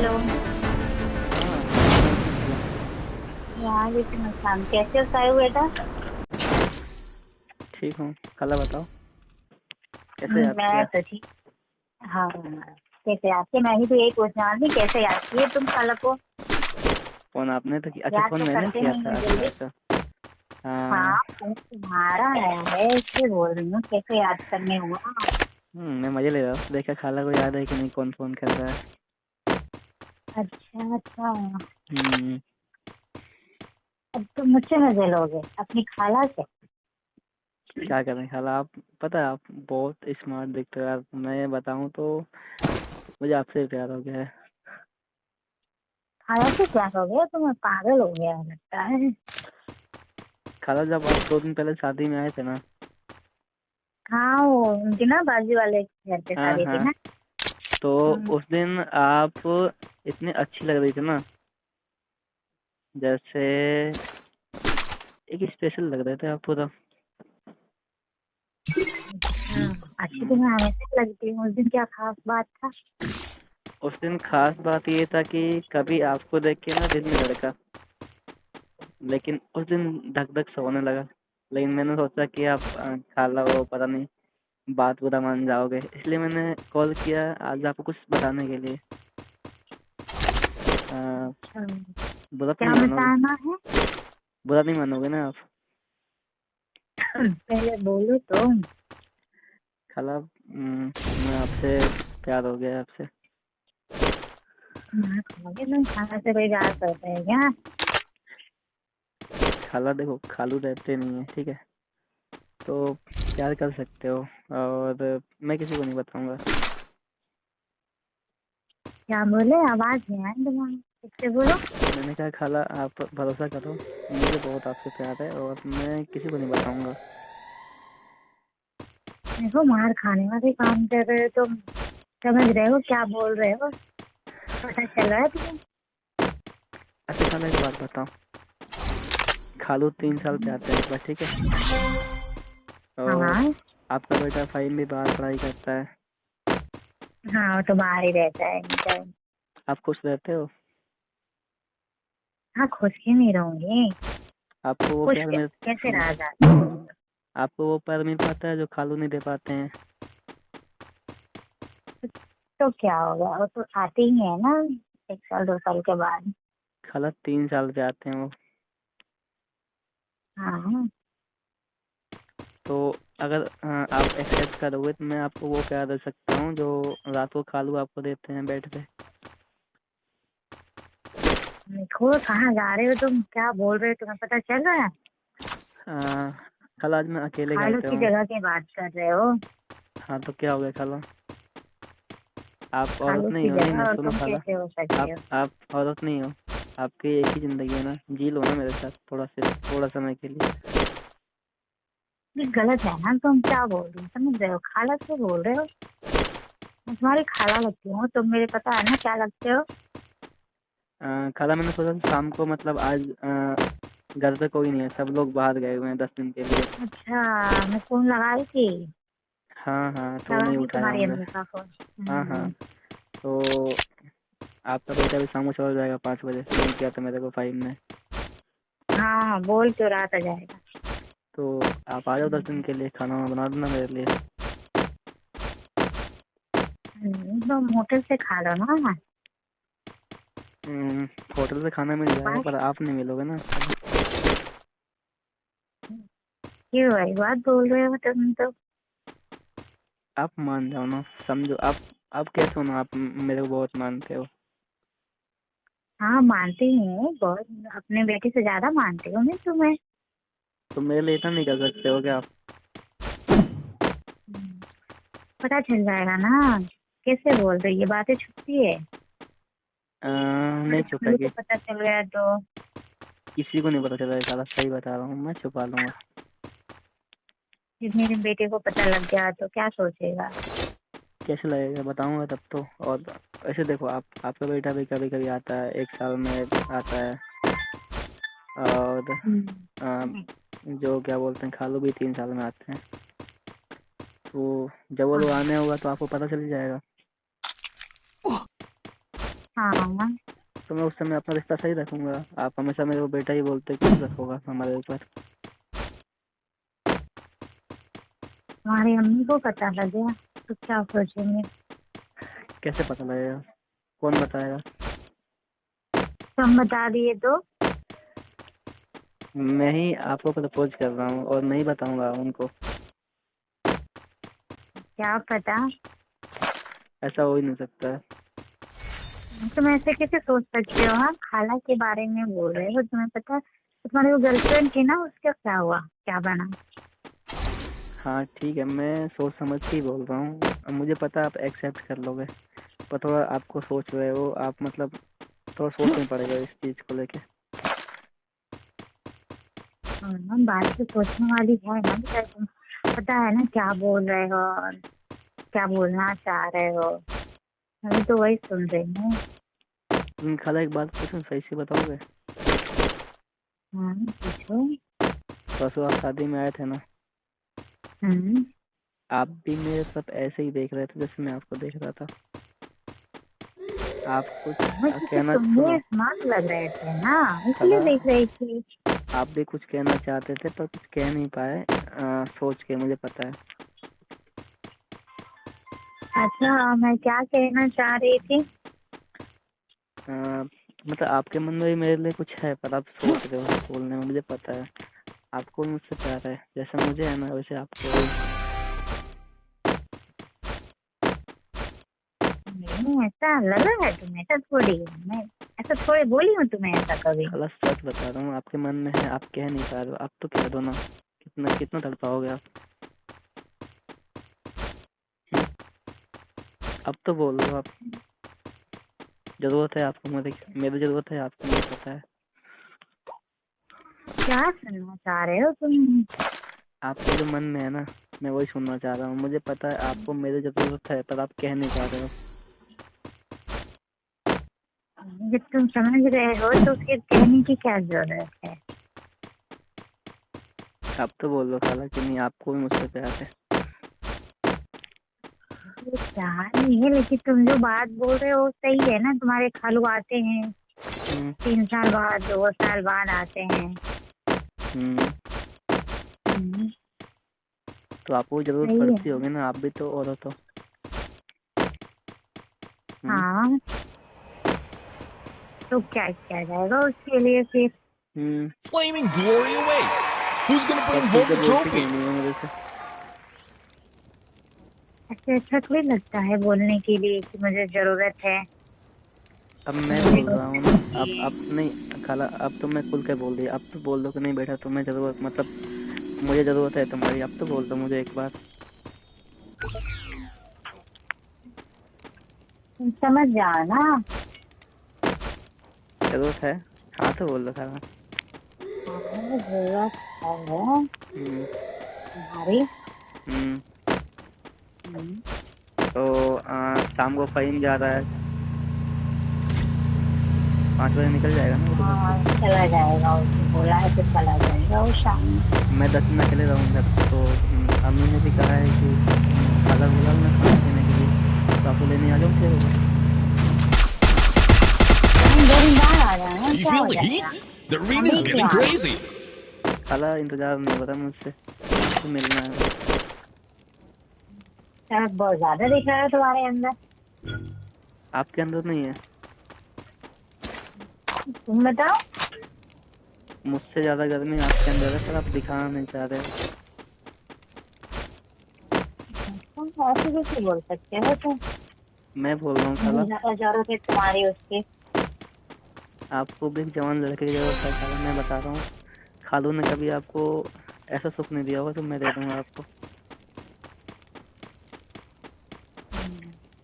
Hello. हाँ। वालेकुम अस्सलाम। कैसे हो साहिब बेटा? ठीक हूँ। खाला बताओ, कैसे याद मैं किया? तो ठीक। हाँ, कैसे याद किया? मैं ही तो यही पूछने वाली थी, कैसे याद किए तुम खाला को? फोन आपने तो किया? अच्छा, याद फोन तो मैंने करते किया नहीं था। है अच्छा जल्दी। अच्छा। हाँ। हाँ, फोन तुम्हारा आया है इसलिए बोल रही हूँ, कैसे याद करने हुआ। मैं मजे ले रहा हूँ। देखा खाला को याद है कि नहीं, कौन फोन कर रहा है। अच्छा अच्छा। हम्म। अब तुम मुझसे मजे लोगे अपनी खाला से? क्या करें खाला, आप पता है आप बहुत स्मार्ट दिखते हो यार। मैं बताऊँ तो मुझे आपसे भी प्यार हो गया है। खाला से क्या हो गया? तुम्हें पागल हो गया लगता है। खाला, जब आप 2 दिन पहले शादी में आए थे ना। हाँ, वो उनकी ना बाजू वाले घर पे हाँ शादी थी हाँ। ना। तो हम्म। उस दिन आप इतने अच्छी लग रही थी ना, जैसे एक स्पेशल लग रहे थे आप पूरा। अच्छी तो मैं हमेशा लगती हूँ, उस दिन क्या खास बात था? उस दिन खास बात ये था कि कभी आपको देख के ना दिल में धड़का, लेकिन उस दिन धक धक सा होने लगा। लेकिन मैंने सोचा कि आप खाला वो पता नहीं बात बुरा मान जाओगे, इसलिए मैंने कॉल किया आज आपको कुछ बताने के लिए। अ, अच्छा, बुरा तो क्या नहीं मानोगे? बताना है? बुरा नहीं मानोगे ना आप? पहले बोलो तो। खाला, मैं आपसे प्यार हो गया है आपसे। ना खाओगे तुम? खाना से कोई प्यार करते हैं क्या? खाला देखो, खालू रहते नहीं है, ठीक है? तो प्यार कर सकते हो, और मैं किसी को नहीं बताऊंगा। क्या बोले? आवाज नहीं आई तुम्हारी, ठीक से बोलो। मैंने कहा खाला, आप भरोसा करो, मुझे बहुत आपसे प्यार है और मैं किसी को नहीं बताऊंगा। देखो, मार खाने वाले काम कर रहे हो तुम। समझ रहे हो क्या बोल रहे हो? पता चल रहा है तुम्हें? अच्छा खाला, एक बात बताओ। खालू 3 साल पे आते हैं एक बार, ठीक है? और हाँ आपका बेटा फाइल भी बाहर पढ़ाई करता है। हाँ, वो तो बाहर ही रहता है एनी टाइम। आप खुश रहते हो? हाँ, खुश ही नहीं रहूंगी। आपको वो खुश प्यार मिल कैसे रहा जाता है? आपको वो प्यार मिल पाता है जो खालू नहीं दे पाते हैं? तो क्या होगा, वो तो आते ही है ना 1 साल 2 साल के बाद। खाला, 3 साल पे आते हैं वो। हाँ। तो अगर आप एक्सेप्ट करोगे तो मैं आपको वो प्यार दे सकता हूँ जो रात को खालू आपको देते हैं बेड पे। देखो, कहाँ जा रहे हो तुम? क्या बोल रहे हो? तुम्हें पता चल रहा है? अ, खाला, आज मैं अकेले घर खालू पे की हूँ। जगह की बात कर रहे हो? हाँ, तो क्या हो गया खाला? आप औरत खालू नहीं की हो? नहीं जगह नहीं, और सुनो तुम खाला। कैसे हो सकते आप हो? आप औरत नहीं हो। आपकी एक ही जिंदगी है ना, जी लो ना मेरे साथ थोड़ा समय के लिए। ये गलत है ना, तुम क्या बोल रहे हो? समझ रहे हो? खाला से बोल रहे हो? मैं तुम्हारी खाला लगती हूँ, तुम मेरे पता है ना क्या लगते हो। खाला, मैंने सोचा शाम को, मतलब आज घर पे कोई नहीं है, सब लोग बाहर गए हुए हैं 10 दिन के लिए। अच्छा, मैं फोन लगाई थी। हाँ हाँ, तो नहीं लगाई उठाए तुम्हारी होंगे। अम्मी का फोन। हाँ हाँ। तो आपका बेटा भी शाम को चला जाएगा 5 बजे, फोन किया था मेरे को फाइव ने। हाँ, बोल तो रहा था जाएगा। तो आप आ जाओ 10 दिन के लिए, खाना वाना बना देना मेरे लिए। तुम होटल से खा लो ना। हम्म, होटल से खाना मिल जाएगा बस। पर आप नहीं मिलोगे ना। क्यों भाई बात बोल रहे हो तुम तो? आप मान जाओ ना, समझो आप कैसे हो ना, आप मेरे को बहुत मानते हो। हाँ, मानती हूँ बहुत। अपने बेटे से ज्यादा मानती हूँ मैं तुम्हें। तो मेरे लिए इतना नहीं कर सकते हो क्या आप? हम्म, पता चल जाएगा ना। कैसे बोल रही, ये बातें छुपती है? नहीं अरे खालू को छुपेगी। पता चल गया तो? किसी को नहीं पता चलेगा साला, सही बता रहा हूँ, मैं छुपा लूंगा। फिर मेरे बेटे को पता लग गया तो क्या सोचेगा? कैसे लगेगा बताऊंगा तब तो। और ऐसे देखो, आपका बेटा भी कभी कभी आता है, 1 साल में आता है। और हम्म। जो क्या बोलते हैं, खालू भी 3 साल में आते हैं। तो जब वो हाँ, लोग आने होगा तो आपको पता चल जाएगा। हाँ, तो मैं उस समय अपना रिश्ता सही रखूंगा। आप हमेशा मेरे को बेटा ही बोलते, क्यों रखोगा हमारे ऊपर? तुम्हारी अम्मी को पता लग गया तो क्या सोचेंगे? कैसे पता लगेगा? कौन बताएगा? तुम बता दिए तो? मैं ही आपको प्रपोज कर रहा हूँ और नहीं बताऊंगा उनको। क्या पता। ऐसा हो ही नहीं सकता है। तुम ऐसे कैसे सोच सकते हो? हाँ, खाला के बारे में बोल रहे हो, तुम्हें पता है तुम्हारी वो गर्लफ्रेंड थी ना, उसका क्या हुआ, क्या बना? हाँ ठीक है, मैं सोच समझ के ही बोल रहा हूँ। अब मुझे पता है आप एक्सेप्ट कर लोगे, पर थोड़ा आपको सोच रहे हो आप, मतलब थोड़ा सोचना पड़ेगा इस चीज़ को लेके। हाँ, बात तो सोचने वाली है ना बेटा। तुम पता है ना क्या बोल रहे हो और क्या बोलना चाह रहे हो? अभी तो वही सुन रही हूँ। लेकिन खाला एक बात पूछूं, सही से बताओगे? हाँ, पूछो। परसों आप शादी में आए थे ना, हम्म। आप भी मेरे तरफ ऐसे ही देख रहे थे जैसे मैं आपको देख रहा था। आप कुछ क्योंकि कहना, तुम सुनो भी स्मार्ट लग रहे थे ना, इसलिए खाला, देख रही थी। आप भी कुछ कहना चाहते थे पर कुछ कह नहीं पाए, सोच के, मुझे पता है। अच्छा, मैं क्या कहना चाह रही थी? अ, मतलब आपके मन में भी मेरे लिए कुछ है, पर आप सोच रहे हो बोलने में, मुझे पता है। आपको भी मुझसे प्यार है, जैसे मुझे है ना वैसे आपको भी। नहीं, ऐसा लगा है तुम्हें? ऐसा थोड़ी है, मैं ऐसा थोड़ी बोली हूँ तुम्हें ऐसा कभी। खाला सच बता रहा हूँ, आपके मन में है, आप कह नहीं पा रहे हो। आप तो कह दो ना, कितना कितना तड़पाओगे आप? हम्म, अब तो बोल दो आप। जरूरत है आपको मेरी, मेरी जरूरत है आपको, मुझे पता है। क्या सुनना चाह रहे हो तुम? आपके जो मन में है ना, मैं वही सुनना चाह रहा हूँ। मुझे पता है आपको मेरी जरूरत है, पर आप कह नहीं पा रहे हो। जब तुम समझ रहे हो तो फिर कहने की क्या जरूरत है? आप तो बोल दो खाला कि नहीं, आपको भी मुझसे प्यार है। ये प्यार नहीं है, लेकिन तुम जो बात बोल रहे हो सही है ना। तुम्हारे खालू आते हैं हम्म 3 साल बाद, 2 साल बाद आते हैं। हम्म हम्म, तो आपको जरूरत सही पड़ती है। होगी ना, आप भी तो औरत हो। हम्म हाँ, तो क्या किया जाएगा उसके लिए फिर? हम्म Flaming glory awaits. Who's gonna तब bring ठीक home है, the बोलती trophy? क्यों नहीं हो मेरे से? ऐसे अच्छा थोड़ी लगता है बोलने के लिए कि मुझे जरूरत है। अब मैं मुझे बोल कुछ रहा हूँ ना, अब चाहिए। नहीं खाला, अब तो मैं खुल के बोल दिया। अब तो बोल दो कि नहीं बेटा, तुम्हें जरूरत, मतलब मुझे जरूरत है तुम्हारी। अब तो बोल दो मुझे एक बार। तुम समझ जाओ ना। जरूरत है, हाँ तो बोल दो खाला। हाँ, जरूरत है हम्म तुम्हारी। हम्म हम्म। तो शाम को फहीम जा रहा है, 5 बजे निकल जाएगा ना वो तो घर से। हाँ, चला जाएगा, उसने बोला है तो चला जाएगा वो शाम में। मैं 10 दिन अकेले रहूँगा घर पे, तो अम्मी ने भी कहा है कि खाला बोला उन्हें खाने पीने के लिए, तो आपको लेने आ जाऊँ तेरे को। हम 2 दिन बाद आ जाना, You क्या feel हो the जाएगा? heat? The arena's अभी खाला क्यों getting आना? crazy. खाला इंतजार नहीं हो रहा मुझसे, आपसे मिलना है बस। शर्त बहुत ज्यादा दिख रहा है तुम्हारे अंदर। आपके अंदर नहीं है, तुम बताओ। मुझसे ज्यादा गर्मी आपके अंदर है, पर आप दिखाना नहीं चाह रहे हो। तुम ऐसे कैसे बोल सकते हो तुम? मैं बोल रहा हूँ मुझे खाला, ज्यादा जरूरत है तुम्हारी उसकी। आपको भी एक जवान लड़के की जरूरत है खाला, मैं बता रहा हूँ। खालू ने कभी आपको ऐसा सुख नहीं दिया होगा, तो मैं दे दूंगा आपको।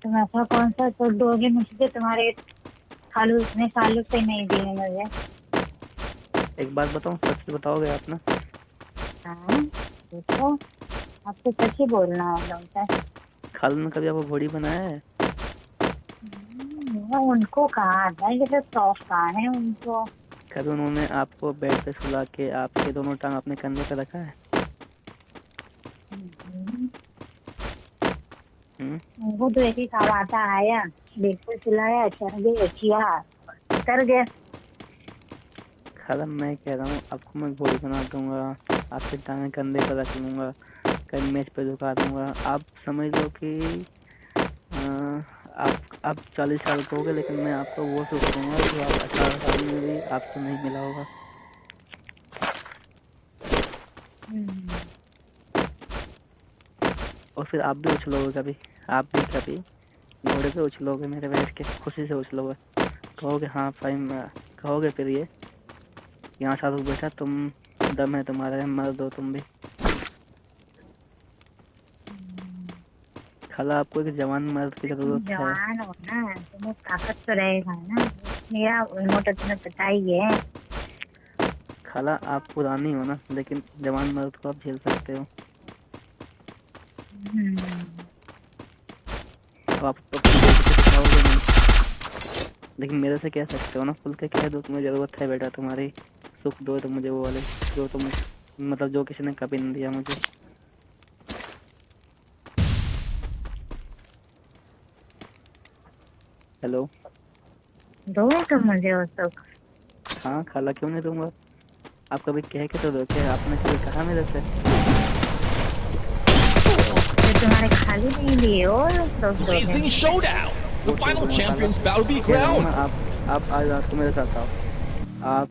तुम ऐसा कौन सा सुख दोगे मुझे? तुम्हारे खालू इतने सालों से नहीं दिए मुझे। एक बात बताऊँ, सच बताओगे आप ना? हाँ, देखो, आपको सच ही बोलना होगा उनसे। खालू ने कभी आपको घोड़ी बनाया है? वो उनको कहा था, जैसे शौक कहा है उनको। कभी उन्होंने आपको बेड पे सुला के आपके दोनों टांग अपने कंधे पे रखा है? हम्म, उनको तो एक ही काम आता आया, बिल्कुल सिलाया, चढ़ गए, किया, उतर गए। खाला मैं कह रहा हूँ आपको मैं गोली बना दूंगा, आपके टांगे कंधे पर रख लूंगा, कहीं मेज पे झुका दूंगा। आप समझ लो कि आप 40 साल के हो गए, लेकिन मैं आपको वो सुख दूंगा जो आप 18 साल में भी आपको नहीं मिला होगा। और फिर आप भी उछलोगे कभी, आप भी कभी घोड़े पे उछलोगे मेरे बैठ के, खुशी से उछलोगे, कहोगे हाँ भाई, कहोगे फिर ये यहाँ शाहरुख बेटा तुम दम है तुम्हारा, मर दो तुम भी। खाला आपको एक जवान मर्द की तुम जरूरत है। जवान हो ना, तुम्हें ताकत तो रहेगा ना, मेरा मोटा तुम्हें पता ही है। खाला आप पुरानी हो ना, लेकिन जवान मर्द को आप झेल सकते हो। अब आप तो अपनी बेटी से सिखाओगे नहीं, लेकिन मेरे से कह सकते हो ना, खुल के कह दो तुम्हें जरूरत है बेटा तुम्हारी, सुख दो तो मुझे वो वाले जो तुम मतलब जो किसी ने कभी नहीं दिया मुझे। हेलो। दोगे तुम मुझे वो सुख? हाँ खाला क्यों नहीं दूंगा, आप कभी कह के तो दो, क्या आपने कभी कहा मेरे से? तो तुम्हारे खाली नहीं लिए हो सुख Blazing दोगे? showdown! The final champions bout to be crowned! आप आज रात को मेरे साथ आओ। आप